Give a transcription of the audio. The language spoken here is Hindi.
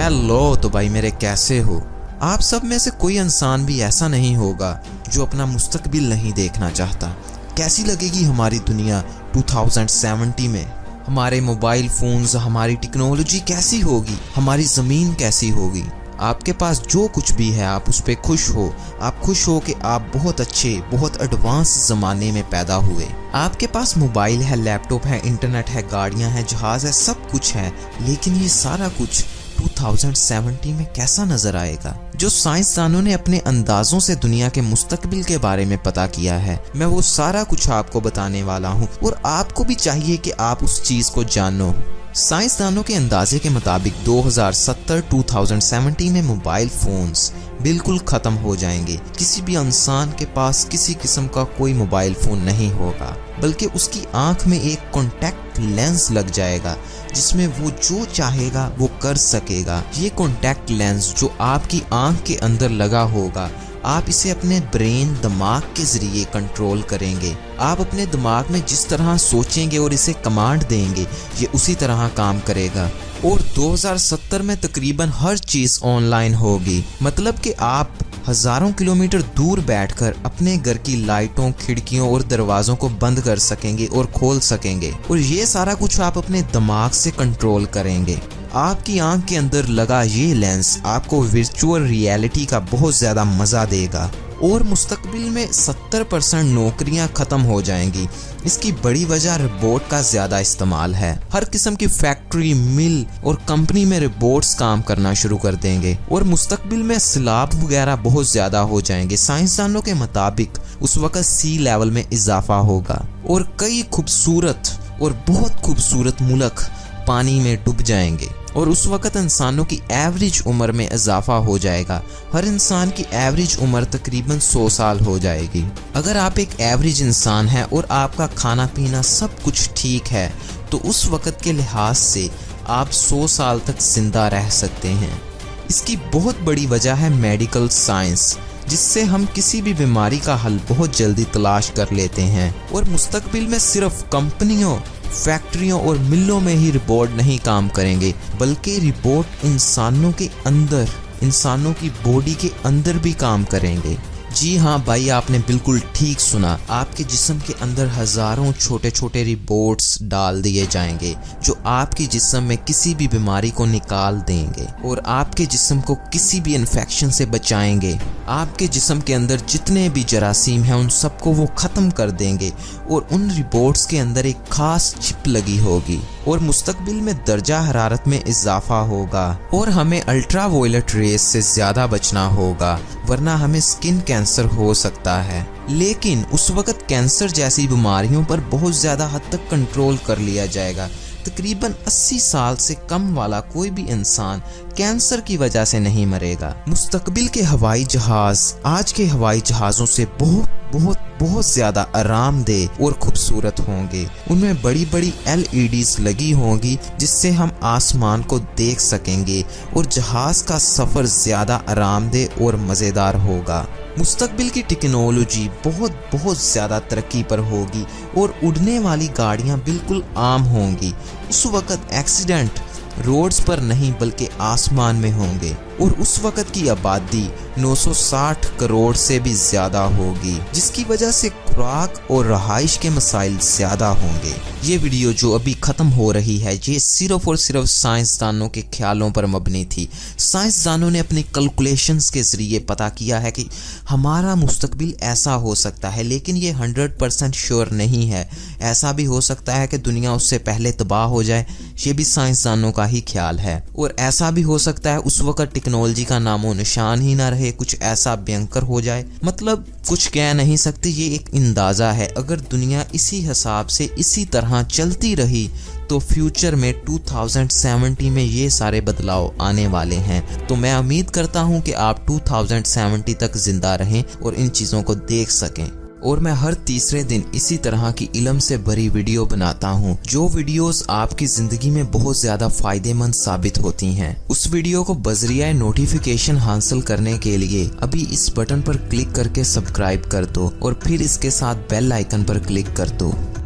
हेलो तो भाई मेरे कैसे हो आप सब में से कोई इंसान भी ऐसा नहीं होगा जो अपना मुस्तकबिल नहीं देखना चाहता। कैसी लगेगी हमारी दुनिया 2070 में, हमारे मोबाइल फोन्स, हमारी टेक्नोलॉजी कैसी होगी, हमारी ज़मीन कैसी होगी। आपके पास जो कुछ भी है आप उस पर खुश हो। आप खुश हो कि आप बहुत अच्छे, बहुत एडवांस ज़माने में पैदा हुए। आपके पास मोबाइल है, लैपटॉप है, इंटरनेट है, गाड़ियां हैं, जहाज है, सब कुछ है। लेकिन ये सारा कुछ 2070 में कैसा नजर आएगा? जो साइंसदानों ने अपने अंदाजों से दुनिया के मुस्तकबिल के बारे में पता किया है, मैं वो सारा कुछ आपको बताने वाला हूँ और आपको भी चाहिए कि आप उस चीज को जानो। साइंसदानों के अंदाजे के मुताबिक 2070 में मोबाइल फोन्स बिल्कुल खत्म हो जाएंगे। किसी भी इंसान के पास किसी किस्म का कोई मोबाइल फोन नहीं होगा, बल्कि उसकी आंख में एक कॉन्टैक्ट लेंस लग जाएगा जिसमें वो जो चाहेगा वो कर सकेगा। ये कॉन्टैक्ट लेंस जो आपकी आंख के अंदर लगा होगा, आप इसे अपने ब्रेन, दिमाग के जरिए कंट्रोल करेंगे। आप अपने दिमाग में जिस तरह सोचेंगे और इसे कमांड देंगे, ये उसी तरह काम करेगा। और 2070 में तकरीबन हर चीज ऑनलाइन होगी। मतलब कि आप हजारों किलोमीटर दूर बैठकर अपने घर की लाइटों, खिड़कियों और दरवाजों को बंद कर सकेंगे और खोल सकेंगे। और ये सारा कुछ आप अपने दिमाग से कंट्रोल करेंगे। आपकी आंख के अंदर लगा ये लेंस आपको वर्चुअल रियलिटी का बहुत ज्यादा मजा देगा। और मुस्तकबिल में 70% नौकरियां खत्म हो जाएंगी। इसकी बड़ी वजह रोबोट का ज्यादा इस्तेमाल है। हर किस्म की फैक्ट्री, मिल और कंपनी में रोबोट्स काम करना शुरू कर देंगे। और मुस्तकबिल में सैलाब वगैरह बहुत ज्यादा हो जाएंगे। साइंसदानों के मुताबिक उस वक्त सी लेवल में इजाफा होगा और कई खूबसूरत और बहुत खूबसूरत मुल्क पानी में डूब जाएंगे। और उस वक्त इंसानों की एवरेज उम्र में इजाफा हो जाएगा। हर इंसान की एवरेज उम्र तकरीबन 100 साल हो जाएगी। अगर आप एक एवरेज इंसान हैं और आपका खाना पीना सब कुछ ठीक है, तो उस वक्त के लिहाज से आप 100 साल तक जिंदा रह सकते हैं। इसकी बहुत बड़ी वजह है मेडिकल साइंस, जिससे हम किसी भी बीमारी का हल बहुत जल्दी तलाश कर लेते हैं। और मुस्तकबिल में सिर्फ कंपनियों, फैक्ट्रियों और मिलों में ही रोबोट नहीं काम करेंगे, बल्कि रोबोट इंसानों के अंदर, इंसानों की बॉडी के अंदर भी काम करेंगे। जी हाँ भाई, आपने बिल्कुल ठीक सुना। आपके जिस्म के अंदर हजारों छोटे छोटे रोबोट्स डाल दिए जाएंगे जो आपके जिस्म में किसी भी बीमारी को निकाल देंगे और आपके जिस्म को किसी भी इन्फेक्शन से बचाएंगे। आपके जिस्म के अंदर जितने भी जरासीम हैं उन सबको वो खत्म कर देंगे। और उन रोबोट्स के अंदर एक खास चिप लगी होगी। और मुस्तकबिल में दर्जा हरारत में इजाफा होगा और हमें अल्ट्रावायलेट रेस से ज्यादा बचना होगा, वरना हमें स्किन कैंसर हो सकता है। लेकिन उस वक्त कैंसर जैसी बीमारियों पर बहुत ज्यादा हद तक कंट्रोल कर लिया जाएगा। तकरीबन 80 साल से कम वाला कोई भी इंसान कैंसर की वजह से नहीं मरेगा। मुस्तकबिल के हवाई जहाज आज के हवाई जहाजों से बहुत बहुत बहुत ज्यादा आरामदेह और खूबसूरत होंगे। उनमें बड़ी बड़ी LEDs लगी होंगी जिससे हम आसमान को देख सकेंगे और जहाज का सफर ज्यादा आरामदेह और मजेदार होगा। मुस्तकबिल की टेक्नोलॉजी बहुत बहुत ज्यादा तरक्की पर होगी और उड़ने वाली गाड़ियां बिल्कुल आम होंगी। उस वक्त एक्सीडेंट रोड्स पर नहीं बल्कि आसमान में होंगे। और उस वक्त की आबादी 960 करोड़ से भी ज्यादा होगी, जिसकी वजह से खुराक और रहाइश के मसाइल ज्यादा होंगे। ये वीडियो जो अभी खत्म हो रही है, ये सिर्फ और सिर्फ साइंसदानों के ख्यालों पर मबनी थी। साइंसदानों ने अपने कैलकुलेशंस के जरिए पता किया है कि हमारा मुस्तकबिल ऐसा हो सकता है, लेकिन ये 100% श्योर नहीं है। ऐसा भी हो सकता है कि दुनिया उससे पहले तबाह हो जाए, ये भी साइंसदानों का ही ख्याल है। और ऐसा भी हो सकता है उस वक्त टेक्नोलॉजी का नामो निशान ही ना रहे, कुछ ऐसा भयंकर हो जाए। मतलब कुछ कह नहीं सकते, ये एक अंदाजा है। अगर दुनिया इसी हिसाब से इसी तरह चलती रही तो फ्यूचर में 2070 में ये सारे बदलाव आने वाले हैं। तो मैं उम्मीद करता हूँ कि आप 2070 तक जिंदा रहें और इन चीज़ों को देख सकें। और मैं हर तीसरे दिन इसी तरह की इल्म से भरी वीडियो बनाता हूँ, जो वीडियोस आपकी जिंदगी में बहुत ज्यादा फायदेमंद साबित होती हैं। उस वीडियो को बजरिया नोटिफिकेशन हासिल करने के लिए अभी इस बटन पर क्लिक करके सब्सक्राइब कर दो और फिर इसके साथ बेल आइकन पर क्लिक कर दो।